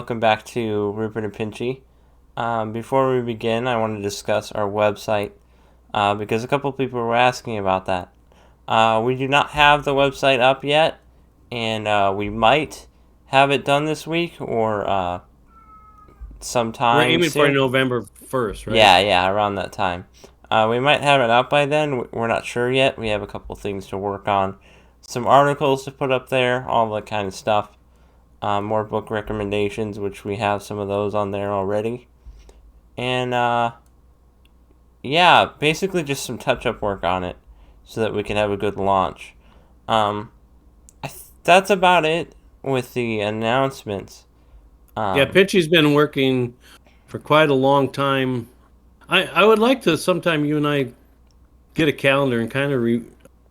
welcome back to Rupert and Pinchy. Before we begin, I want to discuss our website because a couple people were asking about that. We do not have the website up yet, and we might have it done this week or sometime We're aiming for soon. November 1st, right? Yeah, around that time. We might have it up by then. We're not sure yet. We have a couple things to work on. Some articles to put up there, all that kind of stuff. More book recommendations, which we have some of those on there already. And, yeah, basically just some touch-up work on it so that we can have a good launch. That's about it with the announcements. Yeah, Pinchy's been working for quite a long time. I would like to sometime you and I get a calendar and kind of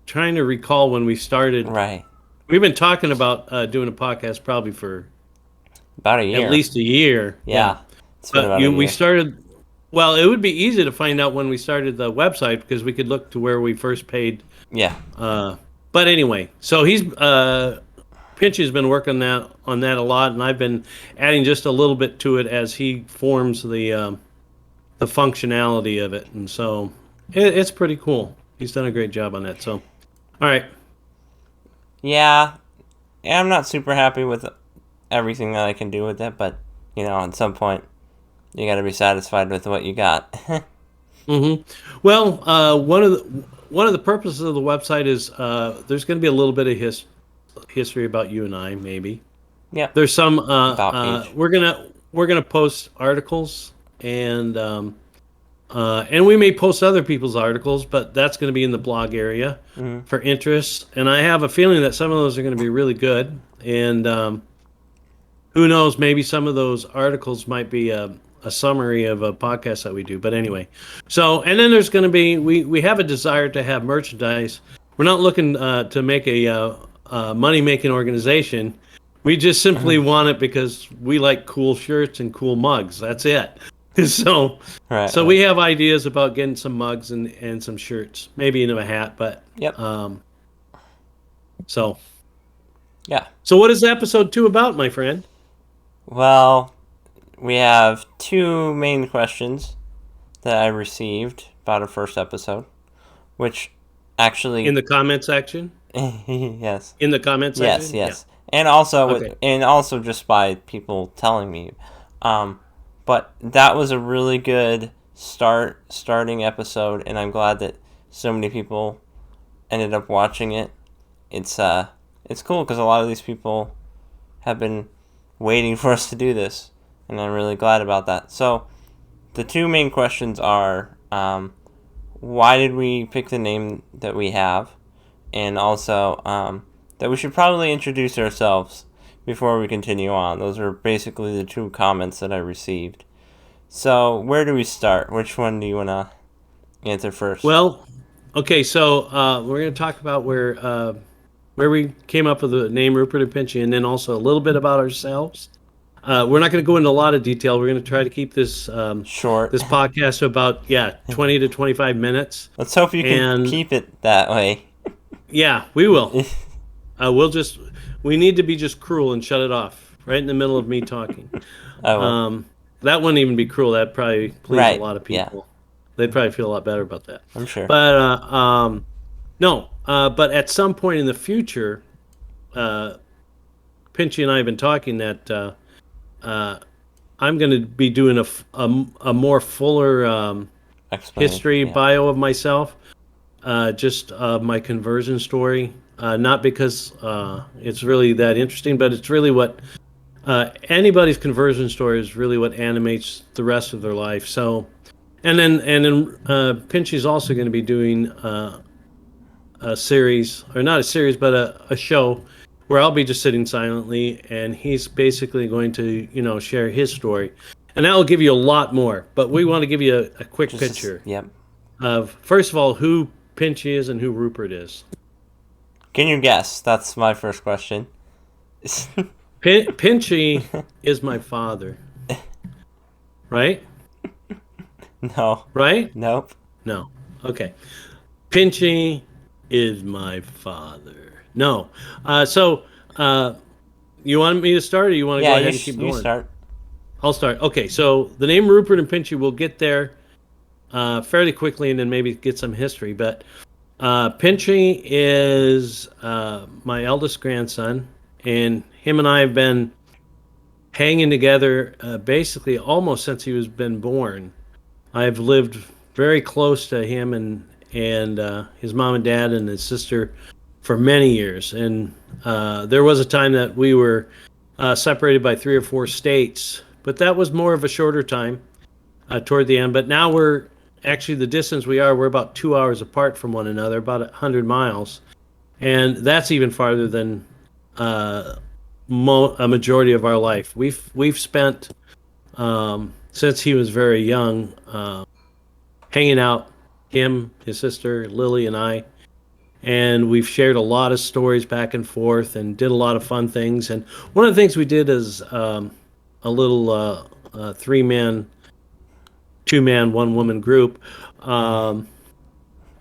trying to recall when we started. Right. We've been talking about doing a podcast probably for About a year. at least a year. Yeah. It's been about a year. We started. Well, it would be easy to find out when we started the website because we could look to where we first paid. Yeah. But anyway, so he's Pinchy's been working on that a lot, and I've been adding just a little bit to it as he forms the functionality of it, and so it's pretty cool. He's done a great job on that. So, all right. Yeah, I'm not super happy with everything that I can do with it, but at some point, you got to be satisfied with what you got. Mm-hmm. Well, one of the purposes of the website is there's going to be a little bit of history about you and I, maybe. Yeah. There's some. About we're gonna post articles and we may post other people's articles, but that's going to be in the blog area for interest. And I have a feeling that some of those are going to be really good. And who knows, maybe some of those articles might be a summary of a podcast that we do. But anyway, so, and then there's going to be, we have a desire to have merchandise. We're not looking to make a money-making organization. We just simply want it because we like cool shirts and cool mugs. That's it. So we have ideas about getting some mugs and some shirts, maybe into a hat, but yep. So yeah. So what is episode 2 about, my friend? Well, we have 2 main questions that I received about our first episode, which actually in the comment section. Yes. In the comment section. Yes. Yeah. And also just by people telling me. But that was a really good starting episode, and I'm glad that so many people ended up watching it. It's cool because a lot of these people have been waiting for us to do this, and I'm really glad about that. So the 2 main questions are, why did we pick the name that we have, and also that we should probably introduce ourselves before we continue on. Those are basically the 2 comments that I received. So where do we start? Which one do you want to answer first? Well, okay, so we're going to talk about where we came up with the name Rupert and Pinchy, and then also a little bit about ourselves. We're not going to go into a lot of detail. We're going to try to keep this short. This podcast to about 20 to 25 minutes. Let's hope you can keep it that way. Yeah, we will. We need to be just cruel and shut it off right in the middle of me talking. That wouldn't even be cruel. That'd probably please a lot of people. Yeah. They'd probably feel a lot better about that. I'm sure. But no. But at some point in the future, Pinchy and I have been talking that I'm going to be doing a more fuller history bio of myself, just my conversion story. Not because it's really that interesting, but it's really what anybody's conversion story is really what animates the rest of their life. So, and then Pinchy's also going to be doing a series, or not a series, but a show where I'll be just sitting silently, and he's basically going to share his story, and that will give you a lot more. But we want to give you a quick picture. Yep. Of first of all who Pinchy is and who Rupert is. Can you guess? That's my first question. Pinchy is my father. Right? No. Right? Nope. No. Okay. Pinchy is my father. No. So, you want me to start, or you want to go ahead and keep going? You start. I'll start. Okay, so the name Rupert and Pinchy, we'll get there fairly quickly, and then maybe get some history. But Pinchy is my eldest grandson, and him and I have been hanging together basically almost since he was been born. I've lived very close to him and his mom and dad and his sister for many years. And there was a time that we were separated by 3 or 4 states, but that was more of a shorter time toward the end. But now we're actually the distance we're about 2 hours apart from one another, about 100 miles, and that's even farther than a majority of our life. We've spent since he was very young hanging out, him, his sister Lily, and I. And we've shared a lot of stories back and forth and did a lot of fun things. And one of the things we did is a little 3-man, 2-man, 1-woman group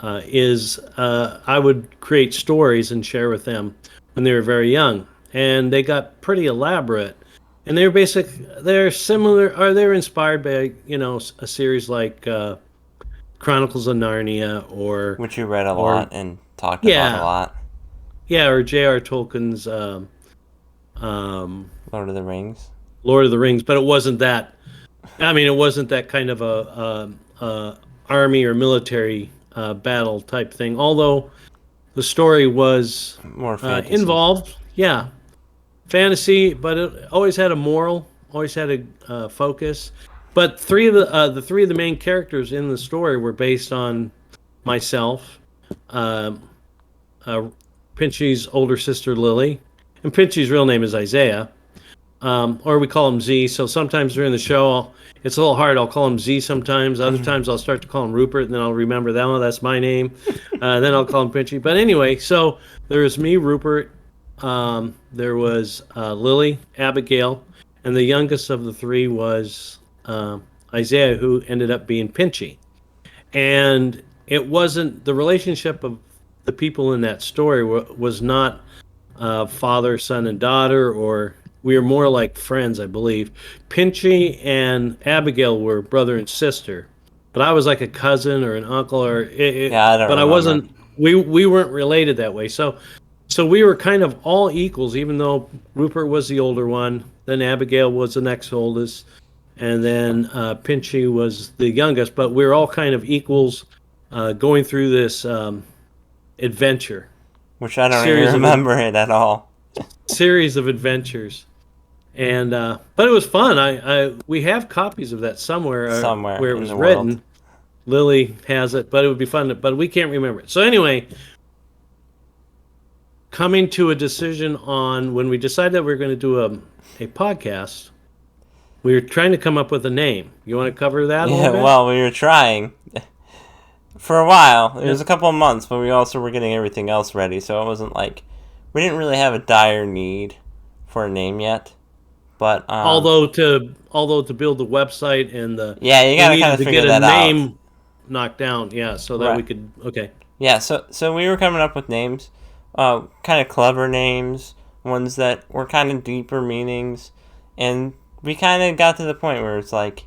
is I would create stories and share with them when they were very young. And they got pretty elaborate. And they're similar, or they're inspired by, a series like Chronicles of Narnia, or which you read a lot and talked about a lot. Yeah, or J.R. Tolkien's Lord of the Rings. Lord of the Rings, but it wasn't that. I mean, it wasn't that kind of a army or military battle type thing. Although the story was more fantasy. Involved, yeah, fantasy, but it always had a moral, always had a focus. But three of the main characters in the story were based on myself, Pinchy's older sister Lily, and Pinchy's real name is Isaiah, or we call him Z. So sometimes during the show, it's a little hard. I'll call him Z sometimes. Other times I'll start to call him Rupert, and then I'll remember that one. That's my name. Then I'll call him Pinchy. But anyway, so there was me, Rupert. There was Lily, Abigail, and the youngest of the 3 was Isaiah, who ended up being Pinchy. And it wasn't the relationship of the people in that story was not father, son, and daughter, or we were more like friends, I believe. Pinchy and Abigail were brother and sister, but I was like a cousin or an uncle, or I don't remember. I wasn't. We weren't related that way. So we were kind of all equals, even though Rupert was the older one, then Abigail was the next oldest, and then Pinchy was the youngest. But we were all kind of equals going through this adventure. Which I don't even remember it at all. Series of adventures. And but it was fun. We have copies of that somewhere where it was written. World. Lily has it, but it would be fun, but we can't remember it. So anyway, coming to a decision on when we decided that we were going to do a podcast, we were trying to come up with a name. You want to cover that a little bit? Well, we were trying for a while. It was a couple of months, but we also were getting everything else ready, so it wasn't like we didn't really have a dire need for a name yet. But although to build the website and you gotta kind of figure that out. Get a name knocked down, so that we could So we were coming up with names, kind of clever names, ones that were kind of deeper meanings, and we kind of got to the point where it's like,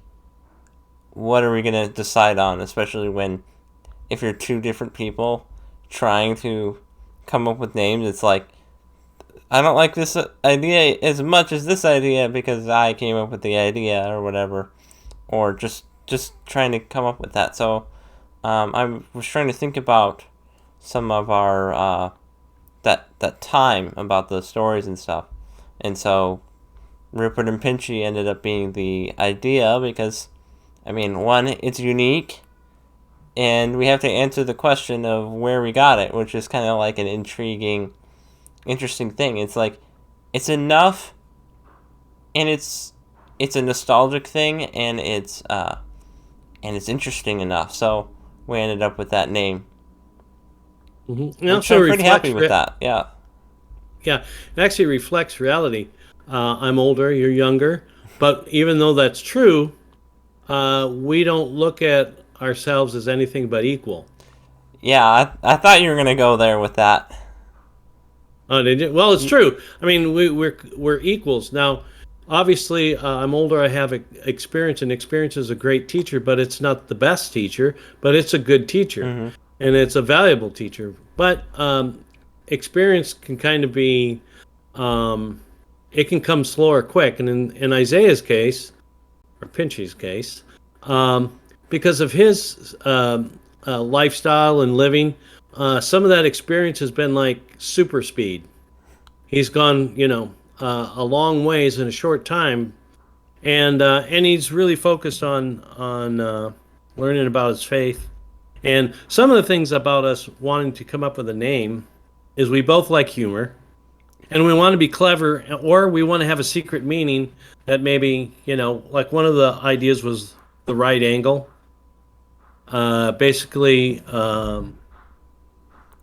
what are we gonna decide on? Especially if you're 2 different people trying to come up with names, it's like, I don't like this idea as much as this idea because I came up with the idea or whatever, or just trying to come up with that. So I was trying to think about some of our that time about the stories and stuff, and so Rupert and Pinchy ended up being the idea because, I mean, one, it's unique, and we have to answer the question of where we got it, which is kind of like an interesting thing. It's like, it's enough, and it's a nostalgic thing, and it's interesting enough. So we ended up with that name. Mm-hmm. I'm pretty happy with that. Yeah. Yeah, it actually reflects reality. I'm older, you're younger, but even though that's true, we don't look at ourselves as anything but equal. Yeah, I thought you were gonna go there with that. Oh, did you? Well, it's true. I mean, we're equals now. obviously, I'm older. I have experience, and experience is a great teacher, but it's not the best teacher. But it's a good teacher, Mm-hmm. and it's a valuable teacher. But experience can kind of be, um, it can come slow or quick. And in Isaiah's case, or Pinchy's case, because of his lifestyle and living, some of that experience has been like super speed. He's gone, a long ways in a short time, and he's really focused on learning about his faith. And some of the things about us wanting to come up with a name is we both like humor, and we want to be clever, or we want to have a secret meaning that maybe, like one of the ideas was the right angle. Basically,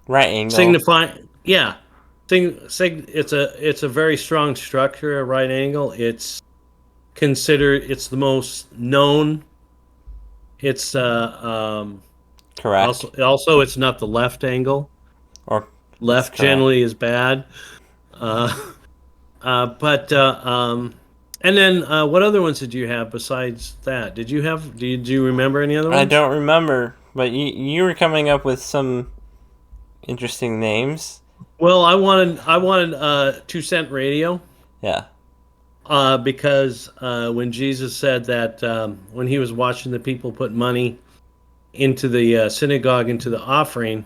Right angle. signifying, yeah, it's a very strong structure, a right angle. It's considered, it's the most known. It's Correct. also it's not the left angle. Or Left generally is bad. Uh, but and then what other ones did you have besides that? Do you remember any other ones? I don't remember, but you were coming up with some interesting names. Well, I wanted 2 cent radio. Yeah. Because when Jesus said that when he was watching the people put money into the synagogue, into the offering,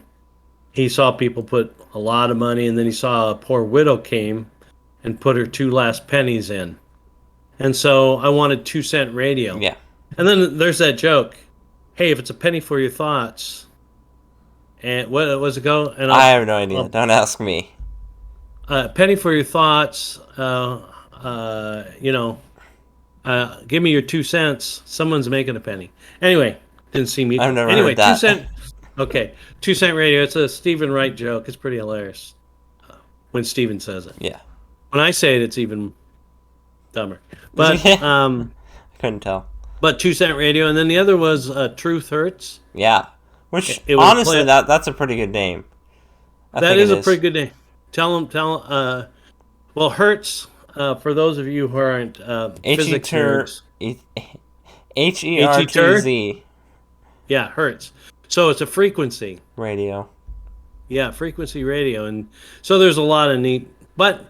he saw people put a lot of money, and then he saw a poor widow came and put her 2 last pennies in. And so I wanted 2 cent radio. Yeah. And then there's that joke. Hey, if it's a penny for your thoughts, and what was it go? And I have no idea. Don't ask me. Penny for your thoughts. Give me your 2 cents. Someone's making a penny. Anyway, didn't see me. I've never anyway, heard that. 2 cent. Okay, 2 cent radio. It's a Stephen Wright joke. It's pretty hilarious when Stephen says it. Yeah. When I say it, it's even dumber. But couldn't tell. But 2 cent radio, and then the other was Truth Hurts. Yeah. Which It was honestly, that's a pretty good name. That is a pretty good name. Tell them. Well, Hertz. For those of you who aren't physics nerds, HERTZ. Yeah, Hertz. So it's a frequency Radio. Yeah, frequency radio, and so there's a lot of neat. But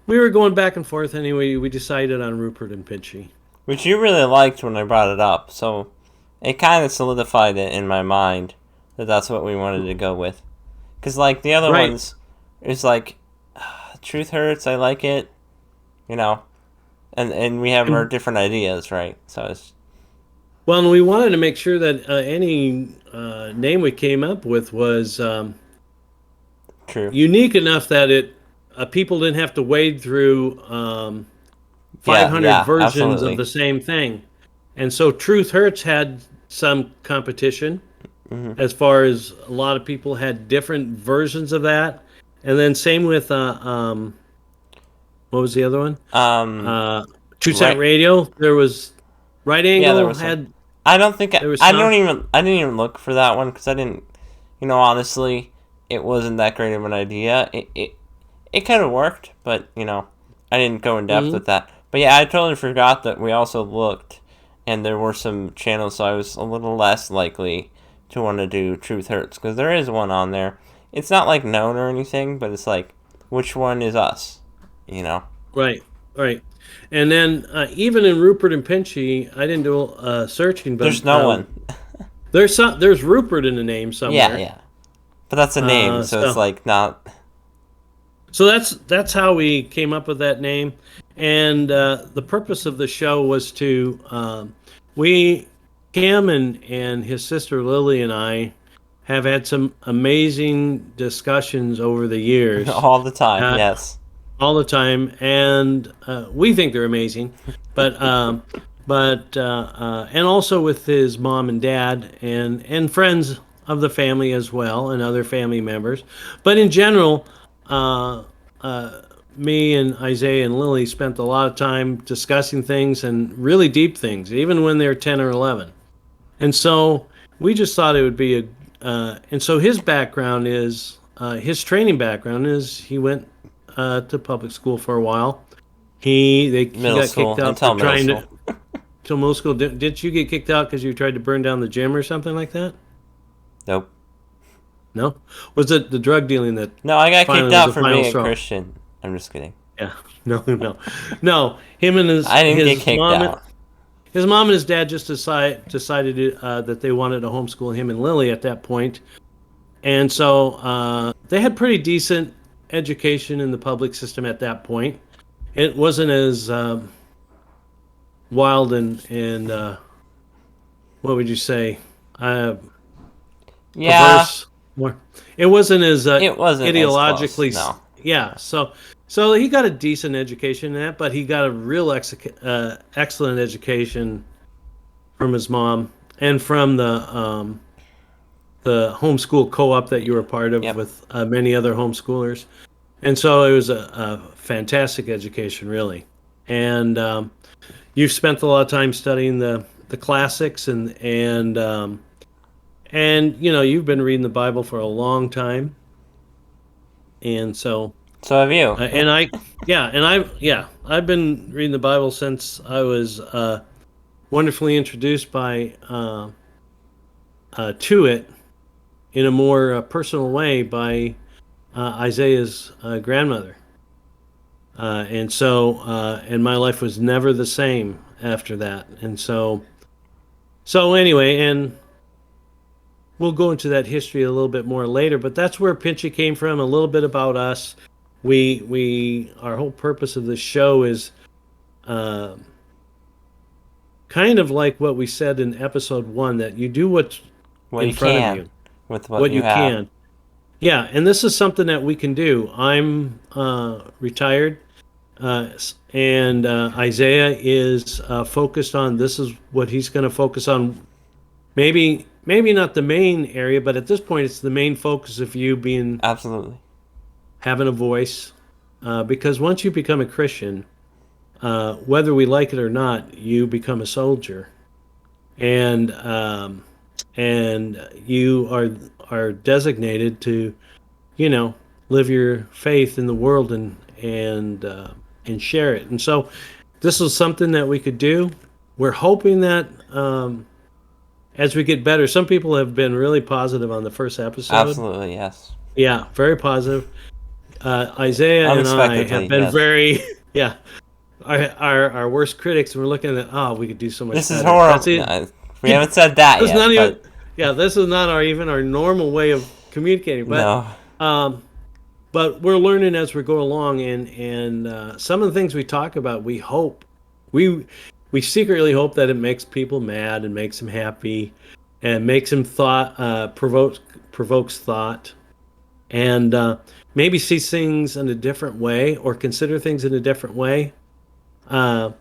we were going back and forth anyway. We decided on Rupert and Pinchy, Which you really liked when I brought it up, so it kind of solidified it in my mind that that's what we wanted to go with. Because, like, the other ones, it's like, Truth Hurts, I like it, and we have our different ideas, right? So it's... Well, and we wanted to make sure that any name we came up with was true, unique enough that people didn't have to wade through 500 versions absolutely. of the same thing. And so Truth Hurts had some competition, as far as a lot of people had different versions of that. And then same with what was the other one? 2 Cent Radio. There was Right Angle there was had. I don't think I didn't even look for that one because I didn't. Honestly, it wasn't that great of an idea. It could have worked, but I didn't go in depth with that. But yeah, I totally forgot that we also looked, and there were some channels, so I was a little less likely to want to do Truth Hurts because there is one on there. It's not like known or anything, but it's like, which one is us? Right. And then even in Rupert and Pinchy, I didn't do searching, but there's no one. There's Rupert in the name somewhere. Yeah. But that's a name, so it's like not. So that's how we came up with that name, and the purpose of the show was to Cam and his sister Lily and I have had some amazing discussions over the years. All the time, yes. All the time, and we think they're amazing, but and also with his mom and dad and friends of the family as well, and other family members. But in general, me and Isaiah and Lily spent a lot of time discussing things, and really deep things, even when they're 10 or 11. And so we just thought it would be and so his background is, his training background is he went to public school for a while, He Middle got school kicked out until for middle trying school. to till middle school. Didn't you get kicked out because you tried to burn down the gym or something like that? Nope. No, was it the drug dealing that No, I got kicked finally was out the for final being a straw? Christian. I'm just kidding. Yeah, no. Him and I didn't get kicked out. his mom and his dad just decided that they wanted to homeschool him and Lily at that point, and so they had pretty decent education in the public system at that point. It wasn't as wild and what would you say, Yeah, perverse. More, it wasn't as it wasn't as close. ideologically. No. Yeah, so he got a decent education in that, but he got a real excellent education from his mom and from the homeschool co-op that you were part of Yep. with many other homeschoolers, and so it was a fantastic education, really. And you've spent a lot of time studying the classics and you've been reading the Bible for a long time, and so So have you. I've been reading the Bible since I was wonderfully introduced by to it in a more personal way by Isaiah's grandmother, and my life was never the same after that, and so anyway, and we'll go into that history a little bit more later, but that's where Pinchy came from. A little bit about us. Our whole purpose of this show is kind of like what we said in episode 1, that you do what's what in you front can of you, with what you have. can. Yeah, and this is something that we can do. I'm retired, and Isaiah is focused on. This is what he's going to focus on. Maybe not the main area, but at this point, it's the main focus of you being Absolutely. having a voice, because once you become a Christian, whether we like it or not, you become a soldier, and you are designated to, live your faith in the world and share it. And so, this is something that we could do. We're hoping that as we get better, some people have been really positive on the first episode. Absolutely, yes. Yeah, very positive. Isaiah and I have been very, yeah, our worst critics, and we're looking at, we could do so much This better. is horrible. No, we haven't said that yet. Not but... even, this is not even our normal way of communicating. But, no. But we're learning as we go along, and some of the things we talk about, we hope, we secretly hope that it makes people mad and makes them happy, and makes them provokes thought, and maybe see things in a different way or consider things in a different way. And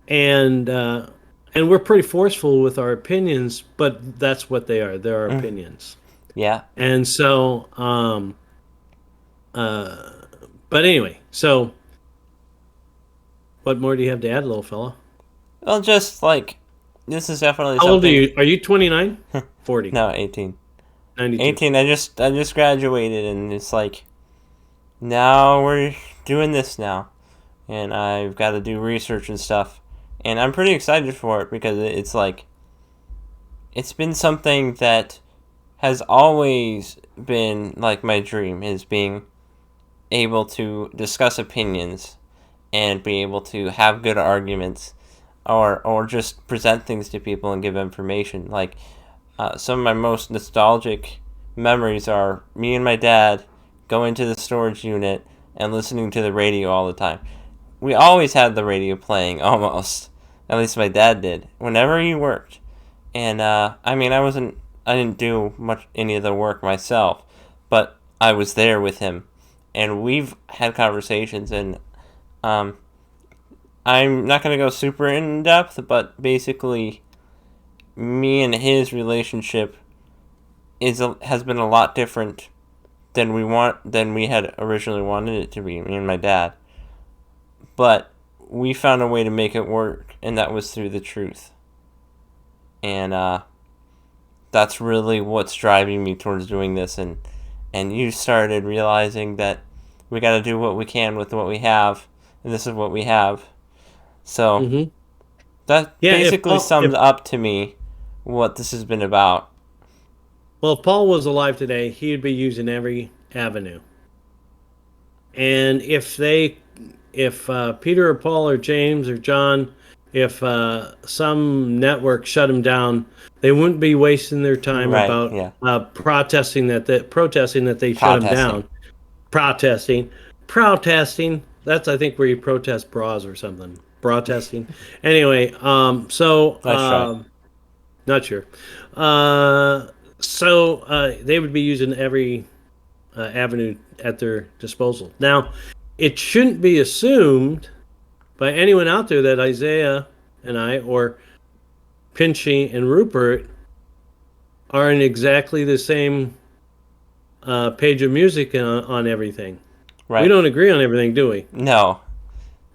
we're pretty forceful with our opinions, but that's what they are. They're our opinions. Yeah. And so, but anyway, so what more do you have to add, little fella? Well, just like, this is definitely How old are you? Are you 29? 40? No, 18. 92. 18, I just graduated, and it's like, now we're doing this now. And I've got to do research and stuff. And I'm pretty excited for it, because it's like, it's been something that has always been like my dream, is being able to discuss opinions and be able to have good arguments, or just present things to people and give information. Like, some of my most nostalgic memories are me and my dad going to the storage unit and listening to the radio all the time. We always had the radio playing, almost. At least my dad did, whenever he worked. And, I didn't do any of the work myself, but I was there with him. And we've had conversations, and, I'm not going to go super in depth, but basically, me and his relationship has been a lot different than we had originally wanted it to be, me and my dad. But we found a way to make it work, and that was through the truth. And that's really what's driving me towards doing this. And you started realizing that we got to do what we can with what we have, and this is what we have. So Mm-hmm. that Yeah, basically sums up to me what this has been about. Well, if Paul was alive today, he'd be using every avenue. And if Peter or Paul or James or John, if some network shut them down, they wouldn't be wasting their time Right, about yeah. protesting that they shut them down. Protesting. That's, I think, where you protest bras or something. Protesting. Anyway, so That's right. not sure. They would be using every avenue at their disposal. Now, it shouldn't be assumed by anyone out there that Isaiah and I, or Pinchy and Rupert, are in exactly the same page of music on everything. Right. We don't agree on everything, do we? No.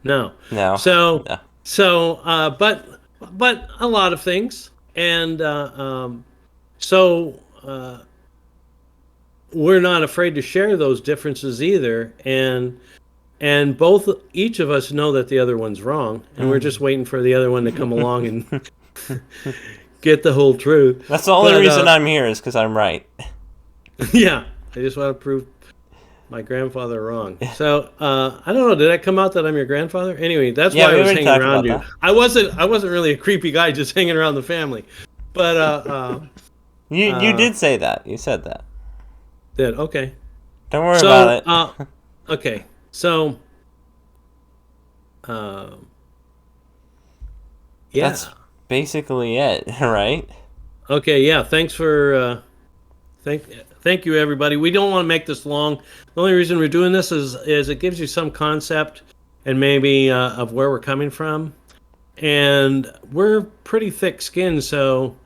No. No. So, no. But a lot of things, and we're not afraid to share those differences either, and each of us know that the other one's wrong, and we're just waiting for the other one to come along and get the whole truth. That's the only reason I'm here, is because I'm right. Yeah, I just want to prove my grandfather wrong. So I don't know. Did that come out that I'm your grandfather? Anyway, that's why I was hanging around you. That. I wasn't really a creepy guy just hanging around the family, but you did say that. You said that. Did okay. Don't worry about it. Okay, so yeah, that's basically it, right? Okay, yeah. Thanks for thank you, everybody. We don't want to make this long. The only reason we're doing this is it gives you some concept and maybe of where we're coming from. And we're pretty thick-skinned, so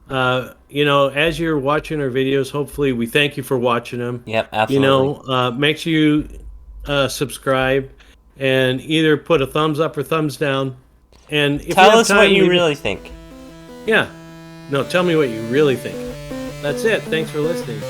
as you're watching our videos, hopefully we thank you for watching them. Yep, absolutely. Make sure you subscribe and either put a thumbs up or thumbs down. And if tell us what you really think. Yeah. No, tell me what you really think. That's it. Thanks for listening.